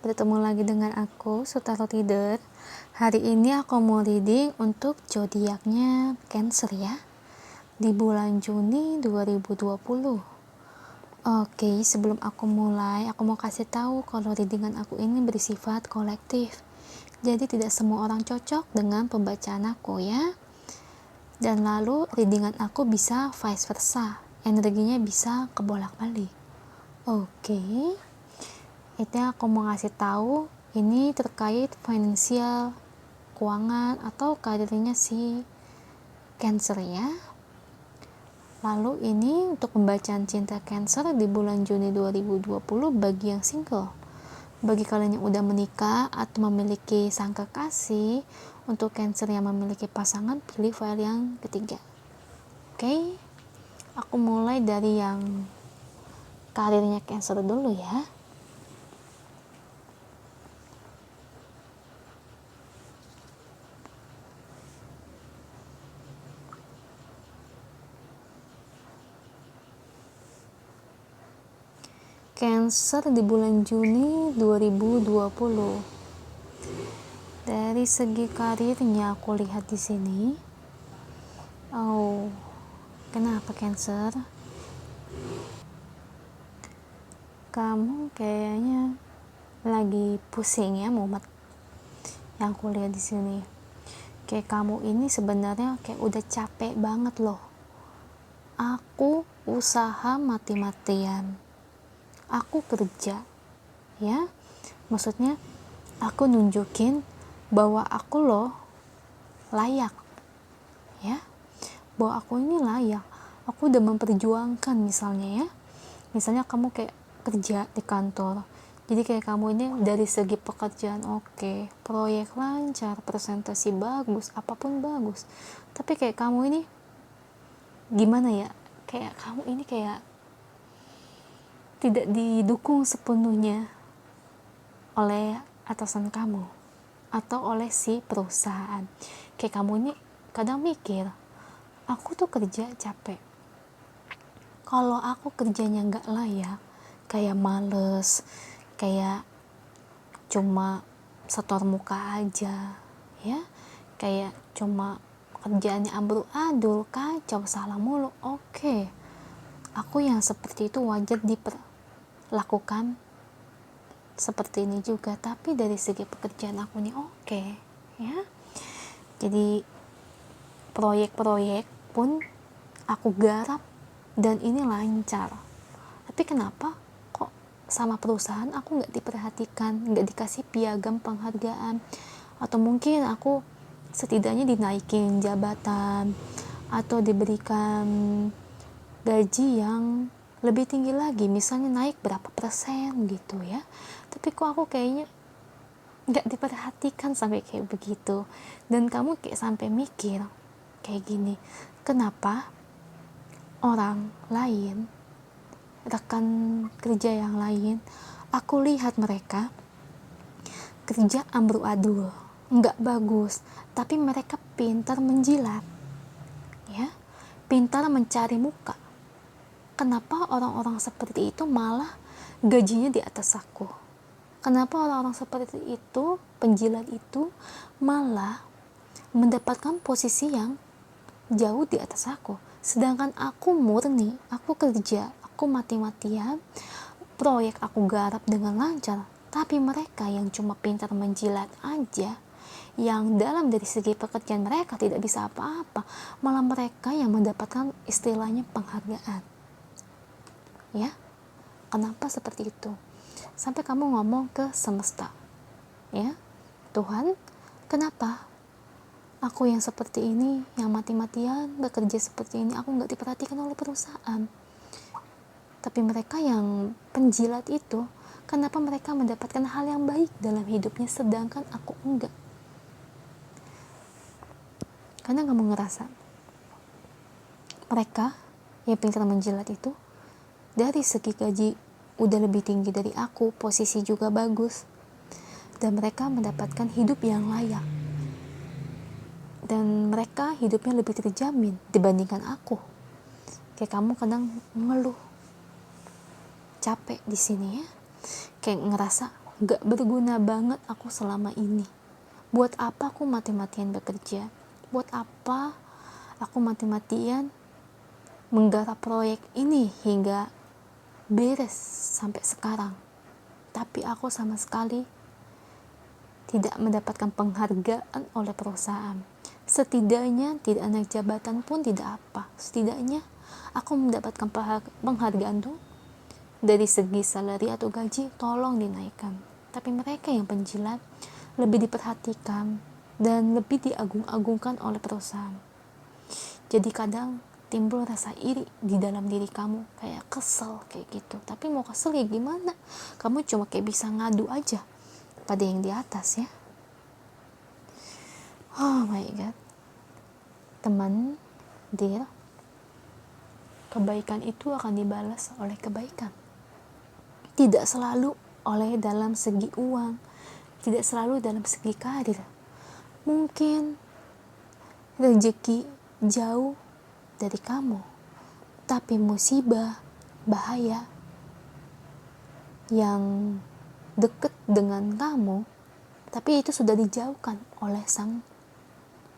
bertemu lagi dengan aku, Sutaro Tider. Hari ini aku mau reading untuk zodiaknya Cancer ya, di bulan Juni 2020. Oke, sebelum aku mulai, aku mau kasih tahu kalau readingan aku ini bersifat kolektif. Jadi tidak semua orang cocok dengan pembacaan aku ya. Dan lalu readingan aku bisa vice versa, energinya bisa kebolak-balik. Oke. Itu aku mau ngasih tahu ini terkait finansial, keuangan atau karirnya si Cancer ya. Lalu ini untuk pembacaan cinta Cancer di bulan Juni 2020 bagi yang single. Bagi kalian yang udah menikah atau memiliki sang kekasih, untuk Cancer yang memiliki pasangan, pilih file yang ketiga. Oke, aku mulai dari yang karirnya Cancer dulu ya. Cancer di bulan Juni 2020. Dari segi karirnya aku lihat di sini. Oh, kenapa Cancer? Kamu kayaknya lagi pusing ya, Muhammad. Yang aku lihat di sini. Kayak kamu ini sebenarnya kayak udah capek banget loh. Aku usaha mati-matian. Aku kerja ya, maksudnya aku nunjukin bahwa aku loh layak ya, bahwa aku ini layak. Aku udah memperjuangkan misalnya kamu kayak kerja di kantor, jadi kayak kamu ini dari segi pekerjaan oke, proyek lancar, presentasi bagus, apapun bagus, tapi kayak kamu ini gimana ya, kayak kamu ini kayak tidak didukung sepenuhnya oleh atasan kamu atau oleh si perusahaan. Kayak kamu ini kadang mikir, aku tuh kerja capek, kalau aku kerjanya nggak layak, kayak males, kayak cuma setor muka aja ya, kayak cuma kerjaannya amburadul, kacau, salah mulu, oke, aku yang seperti itu wajar diperlakukan seperti ini juga, tapi dari segi pekerjaan aku nih oke ya. Jadi proyek-proyek pun aku garap dan ini lancar, tapi kenapa kok sama perusahaan aku nggak diperhatikan, nggak dikasih piagam penghargaan, atau mungkin aku setidaknya dinaikin jabatan atau diberikan gaji yang lebih tinggi lagi, misalnya naik berapa persen gitu ya, tapi kok aku kayaknya nggak diperhatikan sampai kayak begitu. Dan kamu kayak sampai mikir kayak gini, kenapa orang lain, rekan kerja yang lain, aku lihat mereka kerja amburadul, nggak bagus, tapi mereka pintar menjilat ya, pintar mencari muka. Kenapa orang-orang seperti itu malah gajinya di atas aku? Kenapa orang-orang seperti itu, penjilat itu, malah mendapatkan posisi yang jauh di atas aku? Sedangkan aku murni, aku kerja, aku mati-matian, proyek aku garap dengan lancar, tapi mereka yang cuma pintar menjilat aja, yang dalam dari segi pekerjaan mereka tidak bisa apa-apa, malah mereka yang mendapatkan istilahnya penghargaan ya. Kenapa seperti itu? Sampai kamu ngomong ke semesta ya, Tuhan, kenapa aku yang seperti ini, yang mati-matian bekerja seperti ini, aku nggak diperhatikan oleh perusahaan, tapi mereka yang penjilat itu, kenapa mereka mendapatkan hal yang baik dalam hidupnya sedangkan aku enggak? Karena kamu ngerasa mereka yang pintar menjilat itu dari segi gaji udah lebih tinggi dari aku, posisi juga bagus, dan mereka mendapatkan hidup yang layak, dan mereka hidupnya lebih terjamin dibandingkan aku. Kayak kamu kadang ngeluh capek di sini ya, kayak ngerasa gak berguna banget aku selama ini. Buat apa aku mati-matian bekerja? Buat apa aku mati-matian menggarap proyek ini hingga beres sampai sekarang, tapi aku sama sekali tidak mendapatkan penghargaan oleh perusahaan. Setidaknya tidak naik jabatan pun tidak apa. Setidaknya aku mendapatkan penghargaan tuh dari segi salary atau gaji, tolong dinaikkan. Tapi mereka yang penjilat lebih diperhatikan dan lebih diagung-agungkan oleh perusahaan. Jadi kadang timbul rasa iri di dalam diri kamu, kayak kesel kayak gitu. Tapi mau kesel ya gimana? Kamu cuma kayak bisa ngadu aja pada yang di atas ya. Oh my god. Teman, dear, kebaikan itu akan dibalas oleh kebaikan. Tidak selalu oleh dalam segi uang, tidak selalu dalam segi karir. Mungkin rezeki jauh dari kamu, tapi musibah, bahaya yang dekat dengan kamu, tapi itu sudah dijauhkan oleh Sang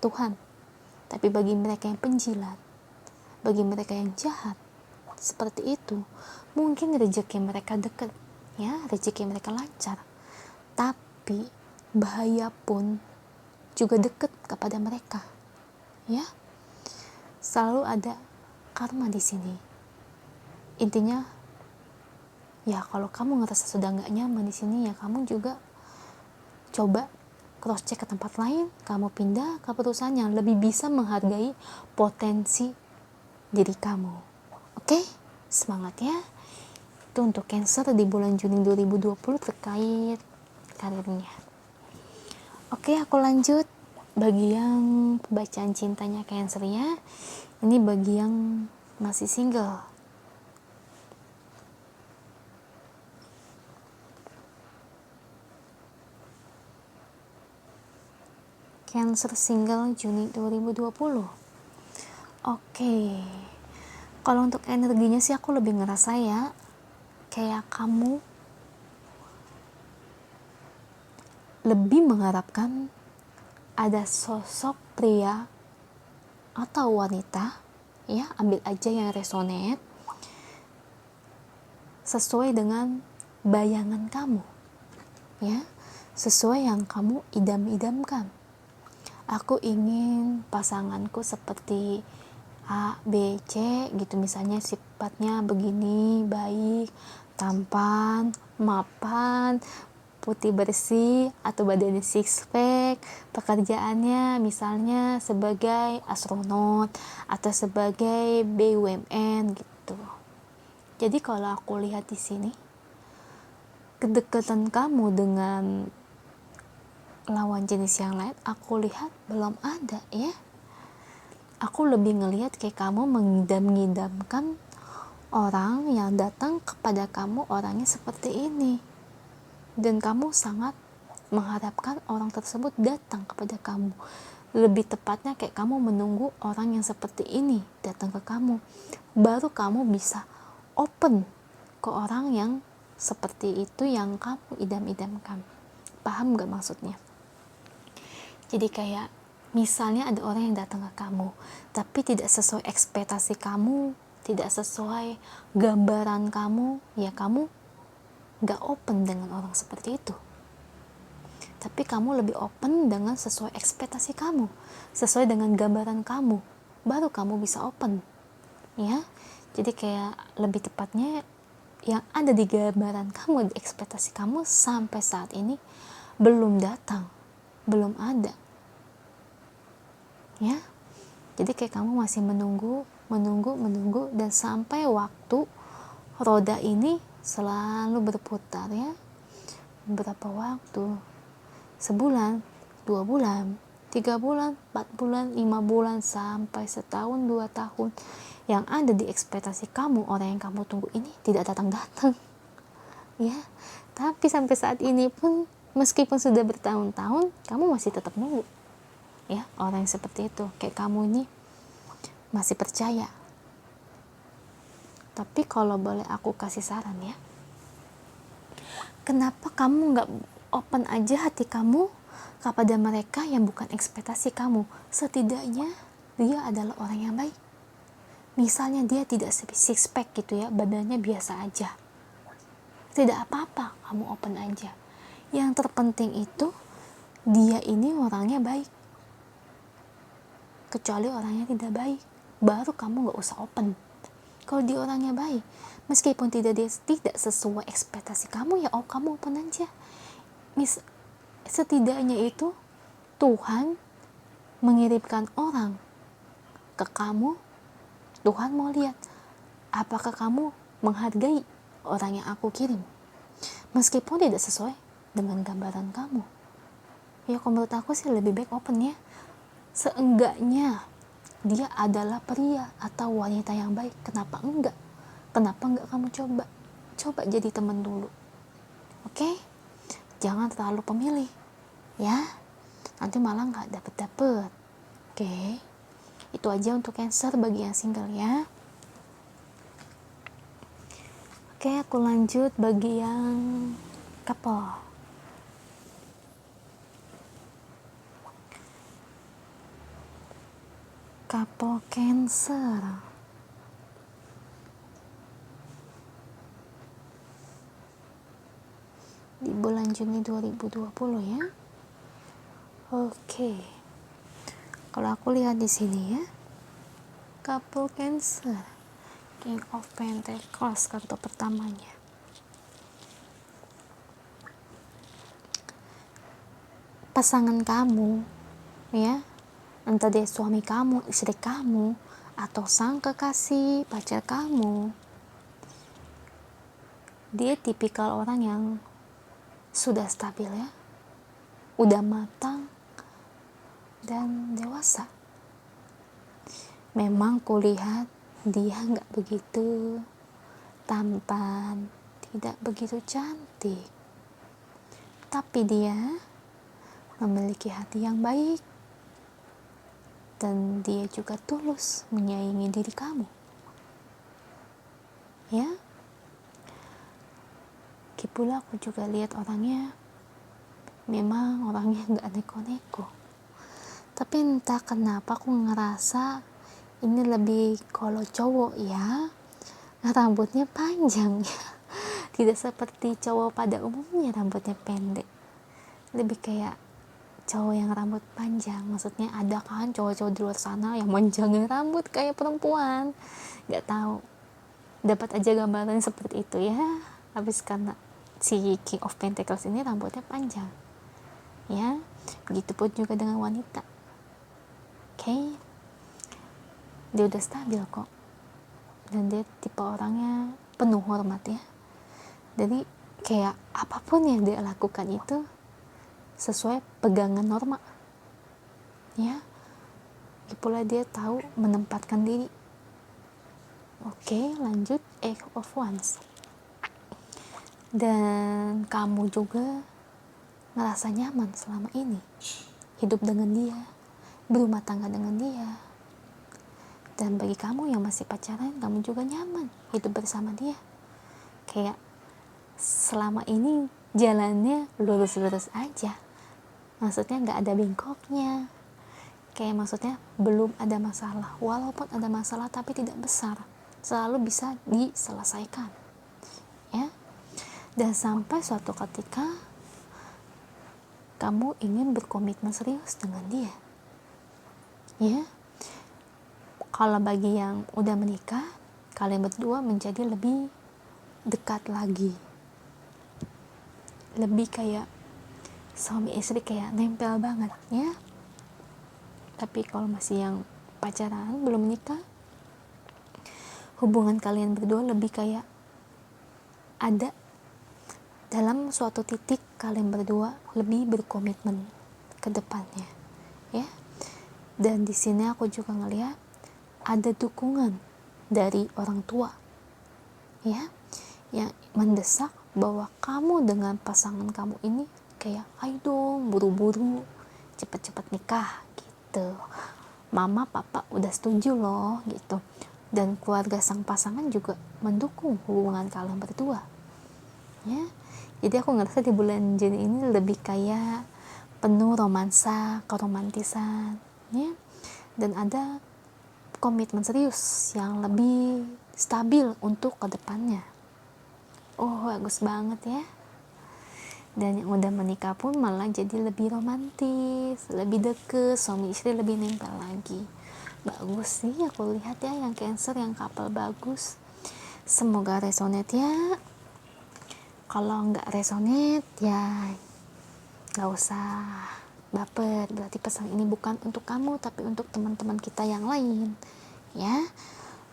Tuhan. Tapi bagi mereka yang penjilat, bagi mereka yang jahat seperti itu, mungkin rezeki mereka dekat, ya, rezeki mereka lancar, tapi bahaya pun juga dekat kepada mereka, ya. Selalu ada karma di sini. Intinya, ya kalau kamu ngerasa sudah nggak nyaman di sini, ya kamu juga coba cross check ke tempat lain, kamu pindah ke perusahaan yang lebih bisa menghargai potensi diri kamu. Oke? Semangat ya. Itu untuk Cancer di bulan Juni 2020 terkait karirnya. Oke, aku lanjut bagi yang pembacaan cintanya Cancer ya. Ini bagi yang masih single. Cancer single Juni 2020. Oke. Kalau untuk energinya sih aku lebih ngerasa ya, kayak kamu lebih mengharapkan ada sosok pria atau wanita, ya, ambil aja yang resonate sesuai dengan bayangan kamu, ya, sesuai yang kamu idam-idamkan. Aku ingin pasanganku seperti A, B, C gitu, misalnya sifatnya begini, baik, tampan, mapan, putih bersih, atau badannya six pack, pekerjaannya misalnya sebagai astronot atau sebagai BUMN gitu. Jadi kalau aku lihat di sini, kedekatan kamu dengan lawan jenis yang lain, aku lihat belum ada ya. Aku lebih ngelihat kayak kamu mengidam-ngidamkan orang yang datang kepada kamu orangnya seperti ini, dan kamu sangat mengharapkan orang tersebut datang kepada kamu. Lebih tepatnya kayak kamu menunggu orang yang seperti ini datang ke kamu, baru kamu bisa open ke orang yang seperti itu yang kamu idam-idamkan. Paham gak maksudnya? Jadi kayak misalnya ada orang yang datang ke kamu tapi tidak sesuai ekspektasi kamu, tidak sesuai gambaran kamu, ya kamu gak open dengan orang seperti itu. Tapi kamu lebih open dengan sesuai ekspektasi kamu, sesuai dengan gambaran kamu, baru kamu bisa open, ya. Jadi kayak lebih tepatnya yang ada di gambaran kamu, di ekspektasi kamu sampai saat ini belum datang, belum ada, ya. Jadi kayak kamu masih menunggu, dan sampai waktu roda ini selalu berputar, ya. Berapa waktu? Sebulan, 2 bulan, 3 bulan, 4 bulan, 5 bulan, sampai setahun, 2 tahun. Yang ada di ekspektasi kamu, orang yang kamu tunggu ini tidak datang-datang, ya. Tapi sampai saat ini pun, meskipun sudah bertahun-tahun, kamu masih tetap nunggu, ya, orang yang seperti itu. Kayak kamu ini masih percaya. Tapi kalau boleh aku kasih saran ya, Kenapa kamu nggak open aja hati kamu kepada mereka yang bukan ekspektasi kamu? Setidaknya dia adalah orang yang baik. Misalnya dia tidak six pack gitu ya, badannya biasa aja, tidak apa-apa, kamu open aja. Yang terpenting itu dia ini orangnya baik. Kecuali orangnya tidak baik, baru kamu gak usah open. Kalau dia orangnya baik, meskipun tidak sesuai ekspektasi kamu, ya kamu open aja. Setidaknya itu Tuhan mengirimkan orang ke kamu. Tuhan mau lihat apakah kamu menghargai orang yang aku kirim, meskipun tidak sesuai dengan gambaran kamu. Ya kalau menurut aku sih lebih baik open ya. Seenggaknya dia adalah pria atau wanita yang baik. Kenapa enggak kamu coba jadi teman dulu. Oke? Jangan terlalu pemilih ya, nanti malah nggak dapet. Oke? Itu aja untuk Cancer bagi yang single ya. Oke, aku lanjut bagi yang couple. Couple Cancer. Di bulan Juni 2020 ya. Oke. Kalau aku lihat di sini ya, couple Cancer, King of Pentacles kartu pertamanya. Pasangan kamu ya, entah dia suami kamu, istri kamu, atau sang kekasih, pacar kamu, dia tipikal orang yang sudah stabil ya, udah matang dan dewasa. Memang kulihat dia nggak begitu tampan, tidak begitu cantik, tapi dia memiliki hati yang baik dan dia juga tulus menyayangi diri kamu ya. Pula aku juga lihat orangnya memang orangnya nggak neko-neko, tapi entah kenapa aku ngerasa ini lebih kalau cowok ya, rambutnya panjang ya. Tidak seperti cowok pada umumnya rambutnya pendek, lebih kayak cowok yang rambut panjang. Maksudnya ada kan cowok-cowok di luar sana yang manjangin rambut kayak perempuan, nggak tahu, dapat aja gambaran seperti itu ya. Habis karena si King of Pentacles ini rambutnya panjang ya, begitupun juga dengan wanita. Oke, dia udah stabil kok, dan dia tipe orangnya penuh hormat ya. Jadi kayak apapun yang dia lakukan itu sesuai pegangan norma ya. Pula dia tahu menempatkan diri. Oke, lanjut Eight of Wands. Dan kamu juga ngerasa nyaman selama ini hidup dengan dia, berumah tangga dengan dia. Dan bagi kamu yang masih pacaran, kamu juga nyaman hidup bersama dia. Kayak selama ini jalannya lurus-lurus aja, maksudnya nggak ada bengkoknya. Kayak maksudnya belum ada masalah, walaupun ada masalah tapi tidak besar, selalu bisa diselesaikan ya. Dan sampai suatu ketika kamu ingin berkomitmen serius dengan dia ya. Kalau bagi yang udah menikah, kalian berdua menjadi lebih dekat lagi, lebih kayak suami istri, kayak nempel banget ya. Tapi kalau masih yang pacaran belum menikah, hubungan kalian berdua lebih kayak ada dalam suatu titik kalian berdua lebih berkomitmen ke depannya ya. Dan di sini aku juga ngelihat ada dukungan dari orang tua ya, yang mendesak bahwa kamu dengan pasangan kamu ini kayak ayo dong buru-buru cepet-cepet nikah gitu. Mama papa udah setuju loh gitu, dan keluarga sang pasangan juga mendukung hubungan kalian berdua ya. Jadi aku ngerasa di bulan Juni ini lebih kayak penuh romansa, keromantisan ya, dan ada komitmen serius yang lebih stabil untuk kedepannya. Oh, bagus banget ya. Dan yang udah menikah pun malah jadi lebih romantis, lebih deket, suami istri lebih nempel lagi. Bagus sih aku lihat ya, yang Cancer, yang couple bagus. Semoga resonate ya. Kalau nggak resonate ya nggak usah baper, berarti pesan ini bukan untuk kamu tapi untuk teman-teman kita yang lain ya.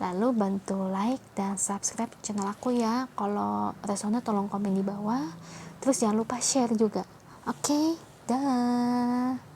Lalu bantu like dan subscribe channel aku ya. Kalau resonate tolong komen di bawah, terus jangan lupa share juga. Oke, dah.